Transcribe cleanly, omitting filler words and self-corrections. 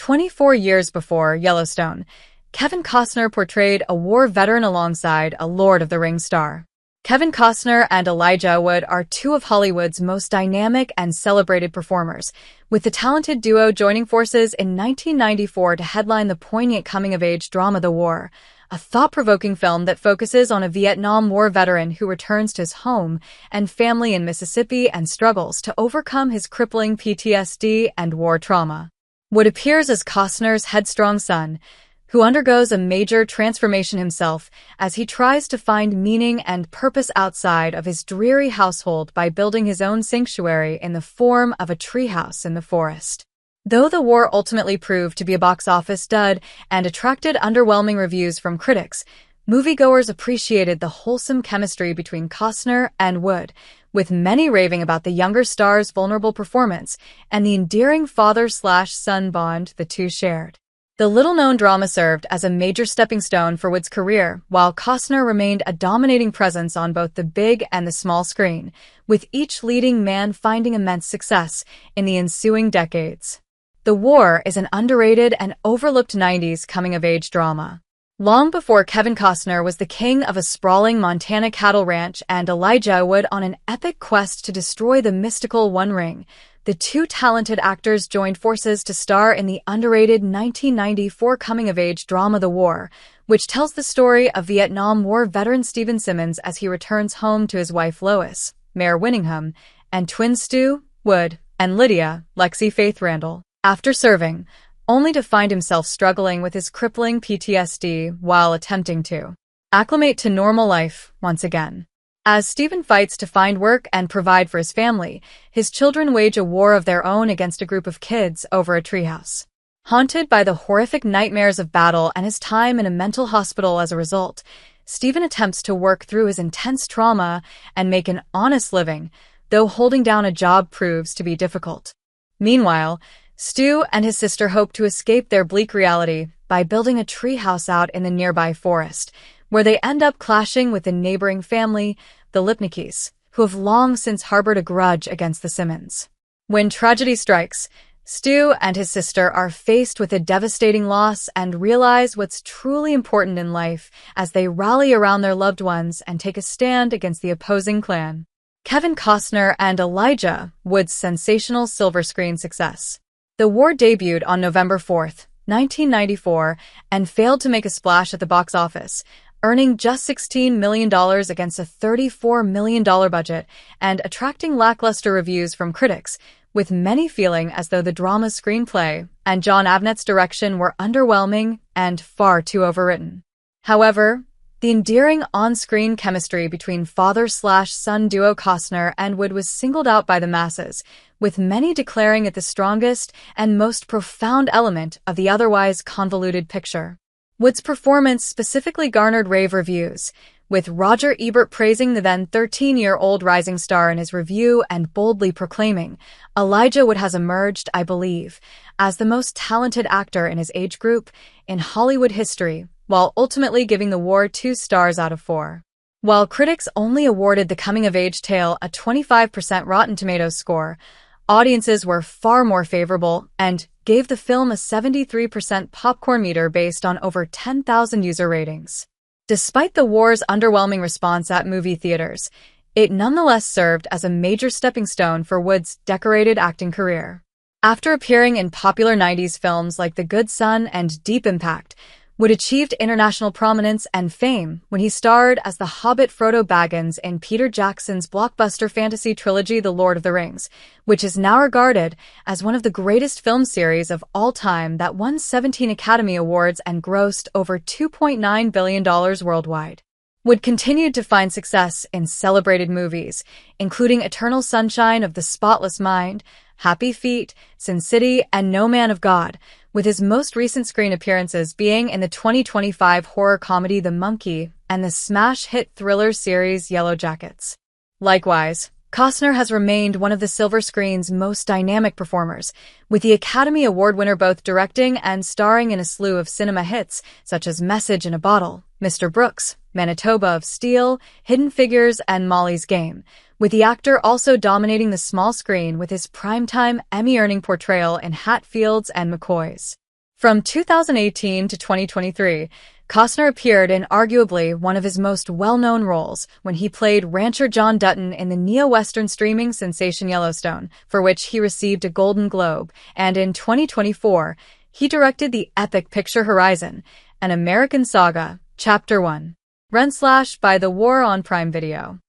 24 years before Yellowstone, Kevin Costner portrayed a war veteran alongside a Lord of the Rings star. Kevin Costner and Elijah Wood are two of Hollywood's most dynamic and celebrated performers, with the talented duo joining forces in 1994 to headline the poignant coming-of-age drama The War, a thought-provoking film that focuses on a Vietnam War veteran who returns to his home and family in Mississippi and struggles to overcome his crippling PTSD and war trauma. Wood appears as Costner's headstrong son, who undergoes a major transformation himself as he tries to find meaning and purpose outside of his dreary household by building his own sanctuary in the form of a treehouse in the forest. Though The War ultimately proved to be a box office dud and attracted underwhelming reviews from critics, moviegoers appreciated the wholesome chemistry between Costner and Wood, with many raving about the younger star's vulnerable performance and the endearing father-slash-son bond the two shared. The little-known drama served as a major stepping stone for Wood's career, while Costner remained a dominating presence on both the big and the small screen, with each leading man finding immense success in the ensuing decades. The War is an underrated and overlooked 90s coming-of-age drama. Long before Kevin Costner was the king of a sprawling Montana cattle ranch and Elijah Wood on an epic quest to destroy the mystical One Ring, the two talented actors joined forces to star in the underrated 1994 coming-of-age drama The War, which tells the story of Vietnam War veteran Simmons as he returns home to his wife Lois, Mare Winningham, and twins Stu, Wood, and Lydia, Lexi Faith Randall, after serving, only to find himself struggling with his crippling PTSD while attempting to acclimate to normal life once again. As Stephen fights to find work and provide for his family, his children wage a war of their own against a group of kids over a treehouse. Haunted by the horrific nightmares of battle and his time in a mental hospital as a result, Stephen attempts to work through his intense trauma and make an honest living, though holding down a job proves to be difficult. Meanwhile, Stu and his sister hope to escape their bleak reality by building a treehouse out in the nearby forest, where they end up clashing with the neighboring family, the Lipnickies, who have long since harbored a grudge against the Simmons. When tragedy strikes, Stu and his sister are faced with a devastating loss and realize what's truly important in life as they rally around their loved ones and take a stand against the opposing clan. Kevin Costner and Elijah Wood's sensational silver screen success. The War debuted on November 4th, 1994, and failed to make a splash at the box office, earning just $16 million against a $34 million budget and attracting lackluster reviews from critics, with many feeling as though the drama's screenplay and John Avnet's direction were underwhelming and far too overwritten. However, the endearing on-screen chemistry between father-slash-son duo Costner and Wood was singled out by the masses, with many declaring it the strongest and most profound element of the otherwise convoluted picture. Wood's performance specifically garnered rave reviews, with Roger Ebert praising the then 13-year-old rising star in his review and boldly proclaiming, "Elijah Wood has emerged, I believe, as the most talented actor in his age group in Hollywood history," while ultimately giving The War 2 stars out of 4. While critics only awarded the coming-of-age tale a 25% Rotten Tomatoes score, audiences were far more favorable and gave the film a 73% popcorn meter based on over 10,000 user ratings. Despite The War's underwhelming response at movie theaters, it nonetheless served as a major stepping stone for Wood's decorated acting career. After appearing in popular 90s films like The Good Son and Deep Impact, Wood achieved international prominence and fame when he starred as the Hobbit Frodo Baggins in Peter Jackson's blockbuster fantasy trilogy The Lord of the Rings, which is now regarded as one of the greatest film series of all time that won 17 Academy Awards and grossed over $2.9 billion worldwide. Wood continued to find success in celebrated movies, including Eternal Sunshine of the Spotless Mind, Happy Feet, Sin City, and No Man of God, with his most recent screen appearances being in the 2025 horror comedy The Monkey and the smash hit thriller series Yellow Jackets. Likewise, Costner has remained one of the silver screen's most dynamic performers, with the Academy Award winner both directing and starring in a slew of cinema hits such as Message in a Bottle, Mr. Brooks, Manitoba of Steel, Hidden Figures, and Molly's Game, with the actor also dominating the small screen with his primetime Emmy-earning portrayal in Hatfields and McCoys. From 2018 to 2023, Costner appeared in arguably one of his most well-known roles when he played Rancher John Dutton in the neo-Western streaming sensation Yellowstone, for which he received a Golden Globe, and in 2024, he directed the epic picture Horizon, an American Saga, Chapter 1. Run/by The War on Prime Video.